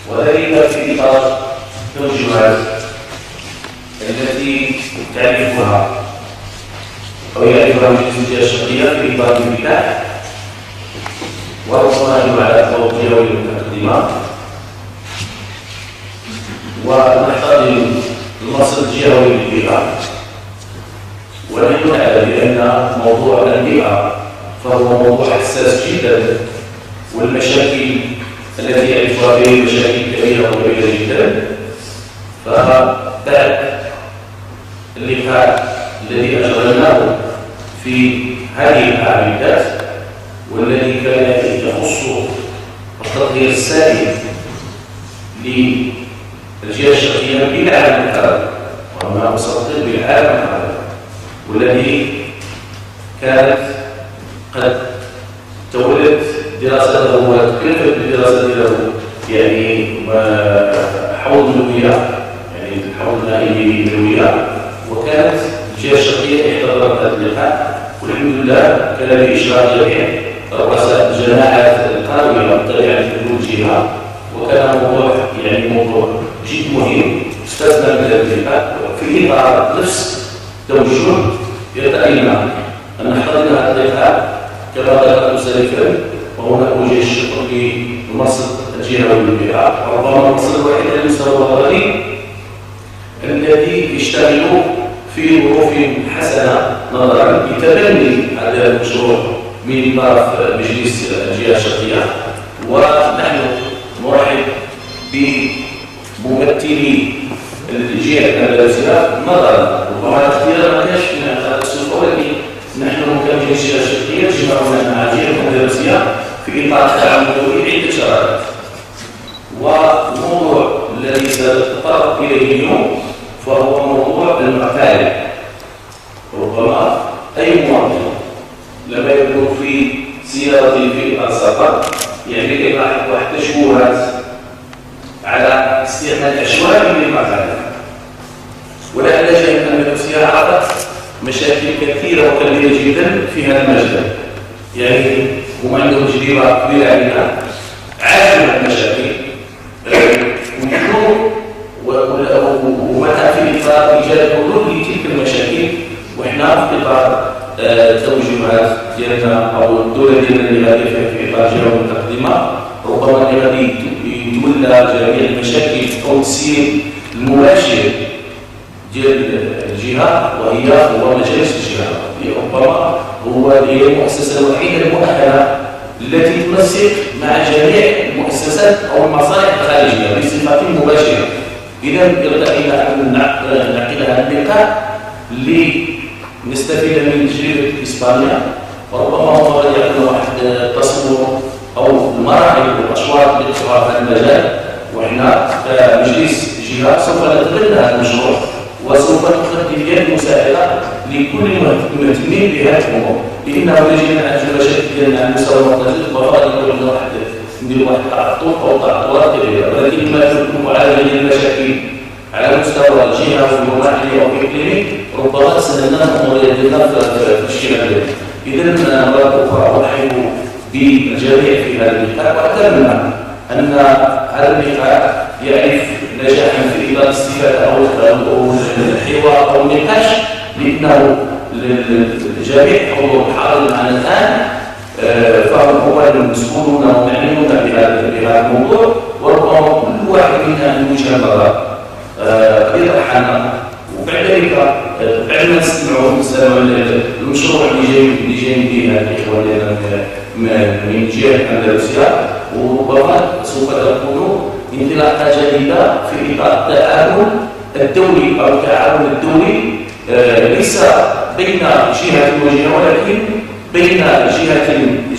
وذلك في إطار التوجهات التي تعرفها أو يعرفها مجلس الجهة الشرقية في إطار الانفتاح وربما على التوجيه والمتقدمات، ونحتضن المصدر الجهوي للبيئة. ونحن نعلم بأن موضوع البيئة فهو موضوع حساس جدا، والمشاكل التي يعرفها به مشاكل كبيرة وكبيرة جدا. فبعد اللقاء الذي أجريناه في هذه العاملات والذي كان يخص التطهير السائل للجهة الشرقية بالعالم العربي وما مسطر بالعالم العربي، والذي كانت قد تولد دراسته وتكلفت بالدراسة له يعني حوض الولاية، يعني الحوض النائي للولاية، وكانت الجهة الشرقية احتضنت هذا اللقاء، والحمد لله كان بإشراف جميع رؤساء الجماعات القائمة بالطبيعة في كل جهة، وكان موضوع جد مهم استفدنا من هذا اللقاء في إطار نفس توجه يرتئينا أن نحتضن هذا اللقاء كما ذكرت سالفا. وهنا أوجه الشكر للمصدر الجهوي للبيئة، وربما المصدر الوحيد على المستوى الوطني الذي يشتغل في ظروف حسنة نظرا لتبني هذا المشروع من طرف مجلس الجهة الشرقية. ونحن نرحب بممثلي الجهة الأندلسية نظرا ربما اختيار ما كانش من هذا السلطة، ولكن نحن كمجلس الجهة الشرقية جمعنا مع الجهة الأندلسية في إطار التعاون الدولي عدة شرائط. والموضوع الذي سنتطرق إليه اليوم فهو موضوع المقالب. ربما أي مواطن لما يكون في سيارة في إطار سفر يعني يلاحظ واحد تشوهات على استعمال أشواك للمقالب، ولعل جهة الأندلسية عرفت مشاكل كثيرة وكبيرة جدا في هذا المجال، يعني هم عندهم تجربة كبيرة علينا، عاشوا المشاكل ومتى في إطار إيجاد حلول لتلك المشاكل. وإحنا في إطار التوجهات ديالنا أو الدولة ديالنا اللي غادي في إطار جهة المتقدمة، ربما اللي غادي يتولى جميع المشاكل أو التسيير المباشر ديال الجهة هو مجلس الجهة، ربما هي المؤسسة الوحيدة المؤهلة التي تنسق مع جميع المؤسسات أو المصالح الخارجية بصفة مباشرة. إذا يرتقينا أن نعقد هذا اللقاء لنستفيد من تجربة إسبانيا، وربما هو يكون واحد التصور أو المراحل والأشواط التي في هذا المجال. وإحنا كمجلس جهة سوف نتبنى هذا المشروع وسوف نقدم يد مساعدة لكل المهتمين بهذه الأمور، لأنه لجينا عن المشاكل ديالنا على المستوى المركزي فقط يكون عندنا ندير واحد التعاطف أو تعاطفات كبيرة، ولكن ما تكون معالجة المشاكل على مستوى الجهة والمحلي أو الإقليمي ربما سهلنا الأموريات ديالنا في التشكيل ديالنا. إذا مرة أخرى أرحب بالجميع في هذا اللقاء، وأتمنى أن هذا اللقاء يعرف نجاحا في إطار الاستفادة أو الحوار أو النقاش، لأنه الجميع حضور حاضر معنا الآن فهم هو المسؤولون ومعنيون بهذا الموضوع، وربما كل واحد منا عنده وجهة نظر قد يطرحنا. وبعد ذلك بعد ما نستمعوا المشروع اللي جاي به هذا الإخوان ديالنا من جهة الأندلسية، وربما سوف تكون انطلاقة جديدة في إطار التعاون الدولي أو التعاون الدولي ليس بين جهة وجهة، ولكن بين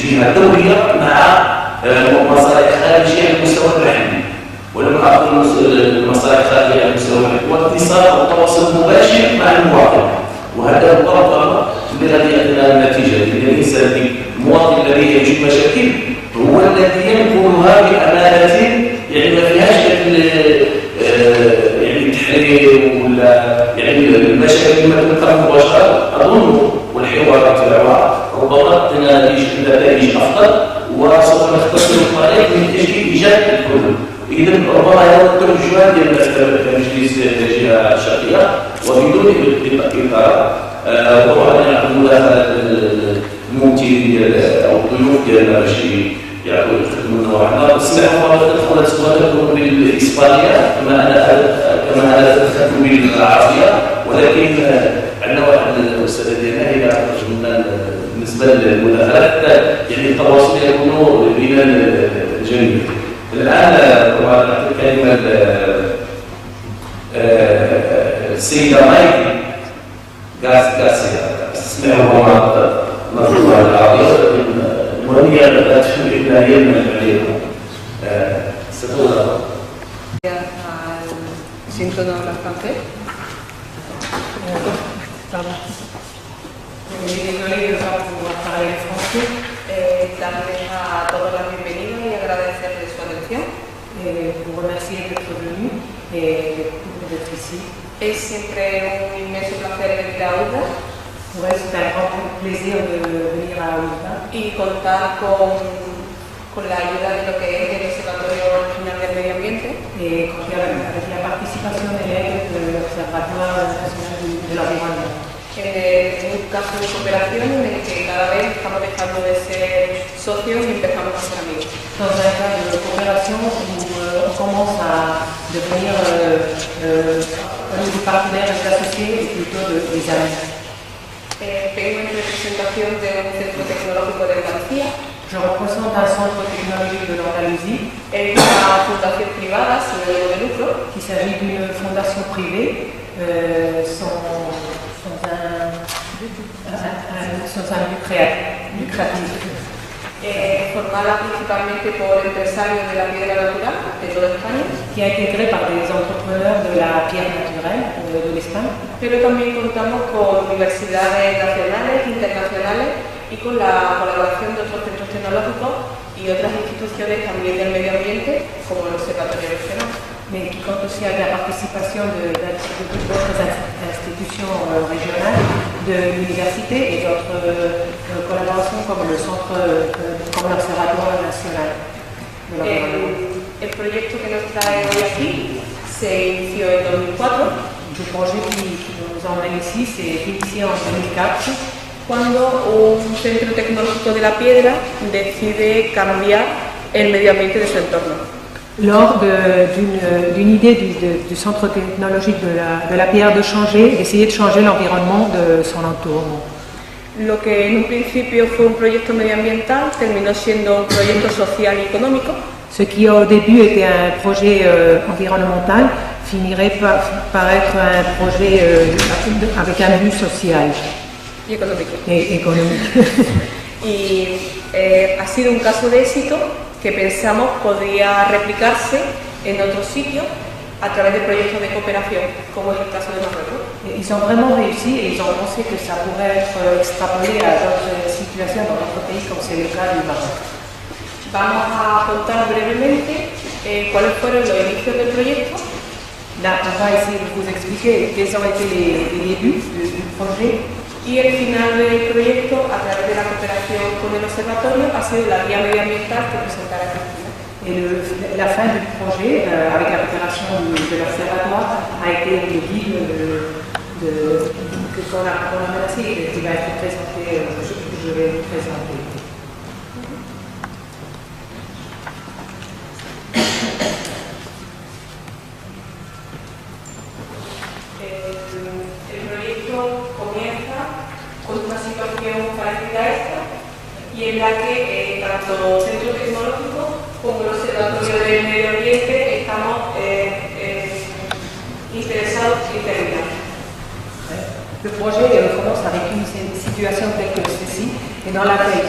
جهة دولية مع مصالح خارجية على المستوى المحلي. ولما أقول المصالح الخارجية على المستوى المحلي واتصال أو تواصل مباشر مع المواطن، وهذا ربما الذي يؤدي إلى النتيجة، لأن الإنسان المواطن الذي يجد مشاكل هو الذي ينقلها بأمانة، يعني ما فيهاش يعني التحرير ولا يعني المشاكل ما تنقل مباشرة أظن، والحوار تبعها ربما تنتج نتائج أفضل، وسوف نختصر الطريق من أجل إيجاد الحلول. إذا ربما يرى التوجهات ديال كمجلس جهة شرقية وبدون إطار طبعا يعني مداخلة الممثلين أو الضيوف ديالنا باش يعطوا يخدموا لنا وحنا اسمحوا تدخل سؤالكم بالإسبانية كما أنا تدخلت بالعربية ولكن عندنا واحد الأستاذة ديالنا هي ترجمنا بالنسبة للمداخلات يعني التواصل يكون بين الجميع. الآن طبعا نعطي الكلمة السيدة مايكي غاسيا اسمعوا مطلوبة العربية وهي الإبداعية المجمعية ستوضع síntoma bastante. Pardon. Désolée de ne pas pouvoir parler français. Darles a todos la bienvenida y agradecerles su atención. Vous remercier d'être venu et d'être ici. Es siempre un inmenso placer venir a UDA. Pour elle, c'est un grand plaisir de venir à UDA. Y contar con la ayuda de lo que es el Observatorio Regional del Medio Ambiente. Contar avec la participation de l'aide de l'Observatoire National de l'Environnement. En un caso de cooperación en el que cada vez estamos dejando de ser socios y empezamos a ser amigos. Dans un cas de coopération où on commence à devenir des partenaires, des associés et plutôt des amis. Vengo en representación de un centro tecnológico de Andalucía. Je représente un centre technologique de l'Andalousie. Es una fundación privada sin ánimo de lucro. Il s'agit d'une fondation privée sans un but lucratif. Formada principalmente por empresarios de la piedra natural de toda España. Qui est intégrée par des entrepreneurs de la pierre naturelle de l'Espagne. Pero también contamos con universidades nacionales, internacionales y con la colaboración de otros centros tecnológicos y otras instituciones también del medio ambiente, como el Observatorio Regional. Mais qui compte aussi avec la participation d'autres institutions régionales, de l'université et d'autres collaborations comme le centre, comme l'Observatoire national. El proyecto que nos trae hoy aquí se inició en 2004. Le projet qui nous emmène ici s'est initié en 2004. Cuando un centro tecnológico de la piedra decide cambiar el medio ambiente de su entorno. Lors d'une idée du centre technologique de la pierre de changer, d'essayer de changer l'environnement de son entournement. Lo que en un principio fue un proyecto medioambiental terminó siendo un proyecto social y económico. Ce qui au début était un projet environnemental finirait par être un projet avec un but social. Y económico. Y ha sido un caso de éxito que pensamos podría replicarse en otros sitios a través de proyectos de cooperación, como es el caso de Marruecos. Ils ont vraiment réussi et ils ont pensé que ça pourrait être extrapolé à d'autres situations dans d'autres pays, comme c'est le cas du Maroc. Vamos a contar brevemente cuáles fueron los inicios del proyecto. Là, on va essayer de vous expliquer quels ont été les débuts du projet. Y el final del proyecto, a través de la cooperación con el observatorio, ha sido la guía medioambiental que presentará Cristina. Et la fin du projet, avec la coopération de l'observatoire, a été le guide qu'on a menacé et qui va être présenté, je vais vous présenter. El proyecto comienza con una situación parecida a esta y en la que tanto el Centro Tecnológico como el Observatorio del Medio Ambiente estamos interesados en terminar. Le projet commence avec une situation telle que celle-ci, et dans laquelle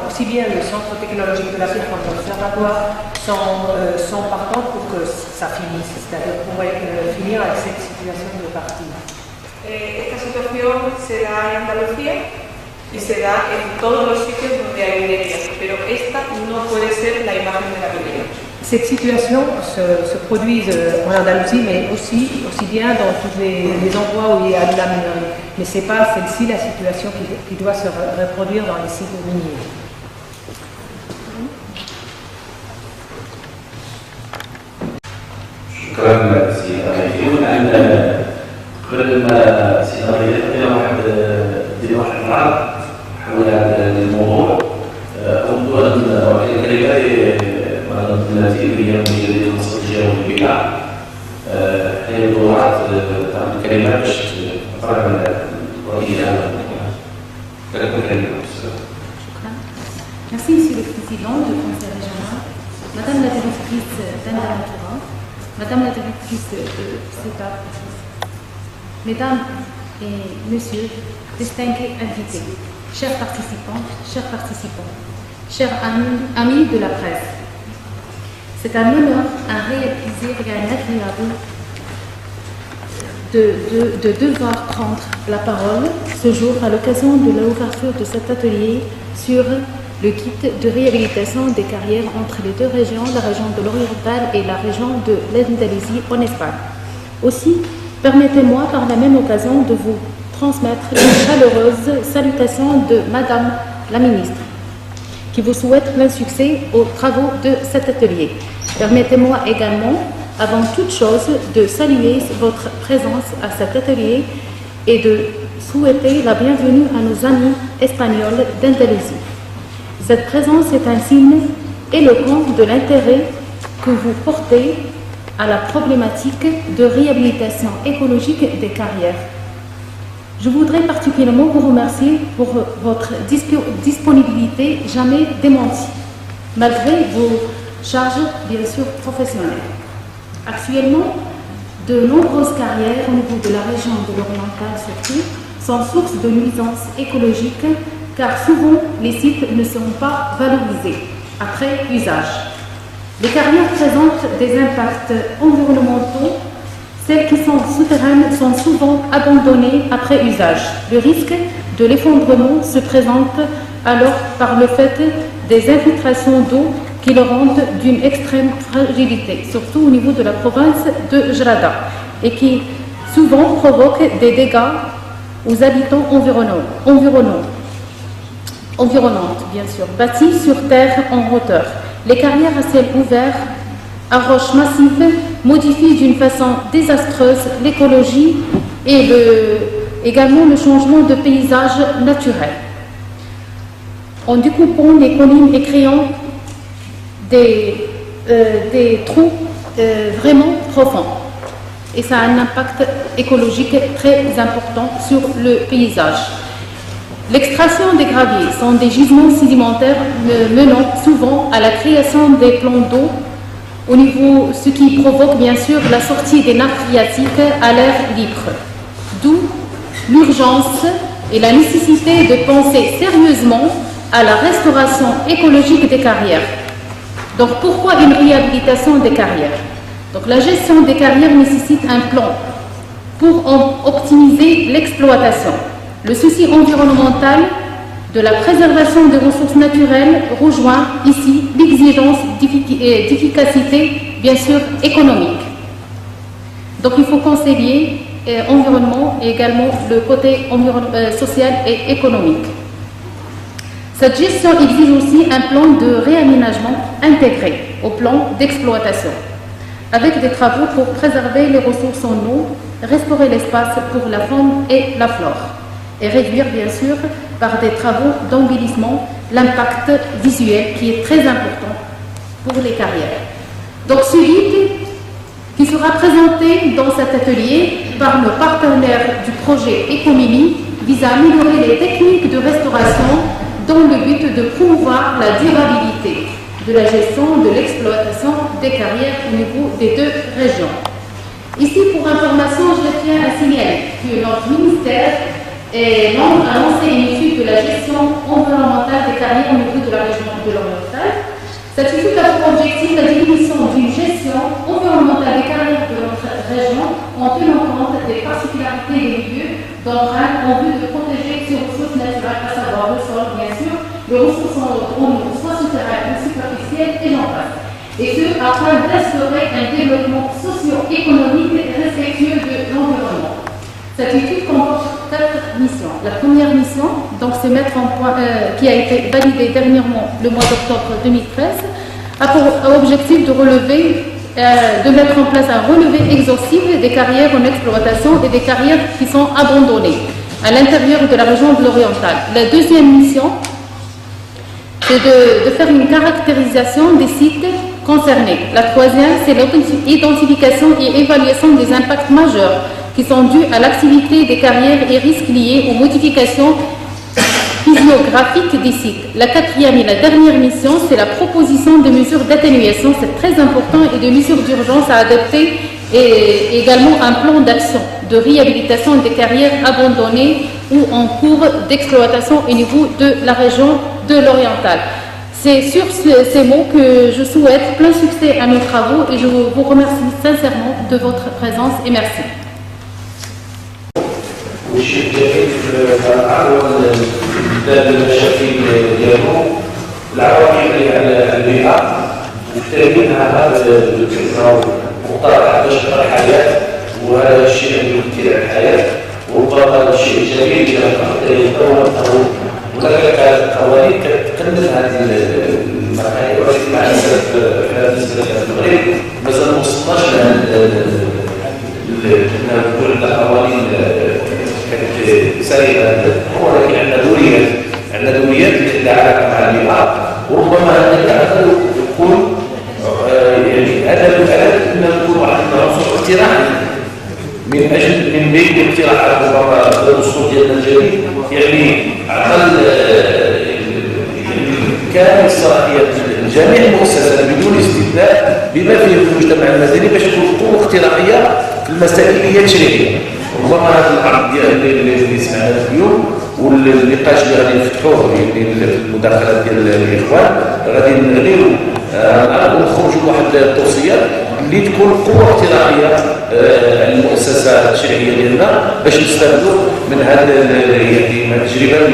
aussi bien le Centre technologique de la pierre comme l'Observatoire sont partants pour que ça finisse, c'est-à-dire pour finir avec cette situation de partie. Esta situación se da en Andalucía y se da en todos los sitios donde hay minería, pero esta no puede ser la imagen de la minería. Cette situation se produit en Andalousie, mais aussi bien dans tous les endroits où il y a de la minerie. Mais ce n'est pas celle-ci la situation qui doit se reproduire dans les sites miniers. شكرا سي أمين. قبل ما سي أمين ندير واحد العرض حول هذا الموضوع. أود أن أعطي كلمات التي هي مديرية الاستراتيجية والبناء. هي موضوعات تاع الكلمات باش نقرب الرؤية. Merci, Monsieur le Président du Conseil régional, Madame la Directrice d'Indanatura, Madame la Directrice de CETA, Mesdames et Messieurs, distingués invités, chers participants, chers amis de la presse. C'est un honneur, un réel plaisir et un agréable de devoir prendre la parole ce jour à l'occasion de l'ouverture de cet atelier sur le guide de réhabilitation des carrières entre les deux régions, la région de l'Oriental et la région de l'Andalousie en Espagne. Aussi, permettez-moi par la même occasion de vous transmettre une chaleureuse salutation de Madame la Ministre, qui vous souhaite plein succès aux travaux de cet atelier. Permettez-moi également, avant toute chose, de saluer votre présence à cet atelier et de souhaiter la bienvenue à nos amis espagnols d'Andalousie. Cette présence est un signe éloquent de l'intérêt que vous portez à la problématique de réhabilitation écologique des carrières. Je voudrais particulièrement vous remercier pour votre disponibilité jamais démentie, malgré vos charges bien sûr professionnelles. Actuellement, de nombreuses carrières au niveau de la région de l'Oriental surtout sont source de nuisances écologiques car souvent les sites ne sont pas valorisés après usage. Les carrières présentent des impacts environnementaux. Celles qui sont souterraines sont souvent abandonnées après usage. Le risque de l'effondrement se présente alors par le fait des infiltrations d'eau qui le rendent d'une extrême fragilité, surtout au niveau de la province de Jrada, et qui souvent provoquent des dégâts aux habitants environnantes, bien sûr, bâties sur terre en hauteur. Les carrières à ciel ouvert, à roches massives, modifient d'une façon désastreuse l'écologie et également le changement de paysage naturel. En découpant les collines et créant des trous vraiment profonds. Et ça a un impact écologique très important sur le paysage. L'extraction des graviers sont des gisements sédimentaires menant souvent à la création des plans d'eau au niveau, ce qui provoque bien sûr la sortie des nappes phréatiques à l'air libre. D'où l'urgence et la nécessité de penser sérieusement à la restauration écologique des carrières. Donc pourquoi une réhabilitation des carrières? Donc la gestion des carrières nécessite un plan pour optimiser l'exploitation. Le souci environnemental de la préservation des ressources naturelles rejoint ici l'exigence d'efficacité, bien sûr, économique. Donc il faut concilier environnement et également le côté social et économique. Cette gestion exige aussi un plan de réaménagement intégré au plan d'exploitation, avec des travaux pour préserver les ressources en eau, restaurer l'espace pour la faune et la flore, et réduire bien sûr par des travaux d'embellissement l'impact visuel qui est très important pour les carrières. Donc ce guide qui sera présenté dans cet atelier par nos partenaires du projet Ecomimi vise à améliorer les techniques de restauration dans le but de promouvoir la durabilité de la gestion de l'exploitation des carrières au niveau des deux régions. Ici, pour information, je tiens à signaler que notre ministère a lancé une étude de la gestion environnementale des carrières au niveau de la région de l'Oriental. Cette étude a pour objectif la définition d'une gestion environnementale des carrières de notre région en tenant compte des particularités des milieux d'empreinte en vue de protéger ses ressources naturelles, à savoir le sol, bien sûr, les ressources en eau, soit souterraines ou superficielles, et j'en passe. Et ce, afin d'instaurer un développement socio-économique respectueux de l'environnement. Cette étude comporte 4 missions. La première mission, donc, c'est mettre en point, qui a été validée dernièrement le mois d'octobre 2013, a pour objectif de relever de mettre en place un relevé exhaustif des carrières en exploitation et des carrières qui sont abandonnées à l'intérieur de la région de l'Oriental. La deuxième mission, c'est de faire une caractérisation des sites concernés. La troisième, c'est l'identification et évaluation des impacts majeurs qui sont dus à l'activité des carrières et risques liés aux modifications physiographiques des sites. La quatrième et la dernière mission, c'est la proposition de mesures d'atténuation, c'est très important, et de mesures d'urgence à adopter, et également un plan d'action de réhabilitation des carrières abandonnées ou en cours d'exploitation au niveau de la région de l'Oriental. C'est sur ces mots que je souhaite plein succès à nos travaux et je vous remercie sincèrement de votre présence et merci. والشيء الجميل في العمل المشاكل ديالو العوامل على البيئة وبالتالي هذا مقترح باش تطرح الحياة وهذا الشيء اللي يمثل الحياة وربما هذا الشيء الجميل إذا يتطور هناك قوانين كتقنن هذه المقاهي ولكن مع الأسف في هذه المغرب مازال ما وصلناش نقول قوانين سريعة ولكن عندنا دوريات اللي علاقة مع البيئة وربما هذا يكون يعني هذا أن نكون واحد عنصر اقتراحي من أجل من بين اقتراحات ربما الدستور ديالنا الجديد يعني عقل كامل الصلاحيات جميع المؤسسات بدون استثناء بما فيه المجتمع المدني باش تكون قوة اقتراحية في المسائل اللي هي تشريعية. ربما هذا العرض اللي سمعناه اليوم والنقاش اللي غادي نفتحوه المداخلات ديال الاخوان غادي نديروا ونخرجوا بواحد التوصيات اللي تكون قوه اقتراحيه على المؤسسه التشريعيه ديالنا باش نستافدوا من هذا يعني التجربه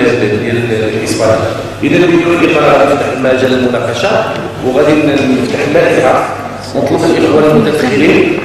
ديال الاسبان. اذا بدون اطاله نفتح مجال المناقشه وغادي نفتح مائده نطلب الاخوان المتدخلين